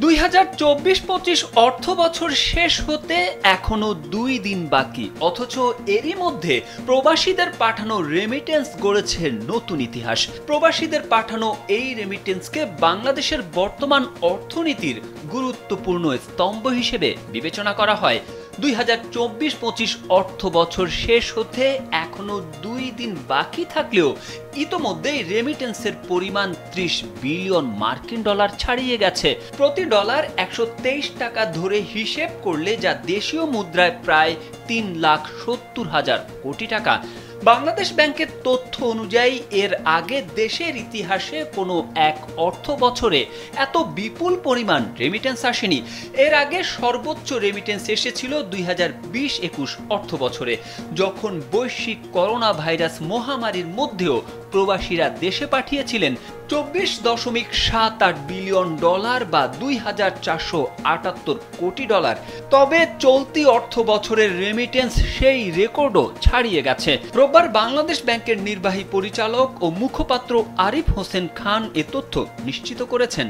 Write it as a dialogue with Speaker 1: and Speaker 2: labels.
Speaker 1: 2024-25 অর্থ বছর শেষ হতে এখনো 2 দিন বাকি, অথচ এরই মধ্যে প্রবাসীদের পাঠানো রেমিটেন্স গড়েছে নতুন ইতিহাস। প্রবাসীদের পাঠানো এই রেমিটেন্সকে বাংলাদেশের বর্তমান অর্থনীতির গুরুত্বপূর্ণ স্তম্ভ হিসেবে বিবেচনা করা হয়। 2024-25 অর্থ বছর শেষ হতে এখনো 2 দিন বাকি থাকলেও ইতোমধ্যেই রেমিটেন্সের পরিমাণ 30 বিলিয়ন মার্কিন ডলার ছাড়িয়ে গেছে। প্রতি ডলার 123 টাকা ধরে হিসেব করলে যা দেশীয় মুদ্রায় প্রায় 3,70,000 কোটি টাকা। বাংলাদেশ ব্যাংকের তথ্য অনুযায়ী এর আগে দেশের ইতিহাসে কোনো এক অর্থ বছরে এত বিপুল পরিমাণ রেমিটেন্স আসেনি। এর আগে সর্বোচ্চ রেমিটেন্স এসেছিল 2020-21 অর্থ বছরে, যখন বৈশ্বিক করোনা ভাইরাস মহামারীর মধ্যেও প্রবাসীরা দেশে পাঠিয়েছিলেন 24.78 বিলিয়ন ডলার বা 2,478 কোটি ডলার। তবে চলতি অর্থ বছরের রেমিটেন্স সেই রেকর্ডও ছাড়িয়ে গেছে। রোববার বাংলাদেশ ব্যাংকের নির্বাহী পরিচালক ও মুখপাত্র আরিফ হোসেন খান এ তথ্য নিশ্চিত করেছেন।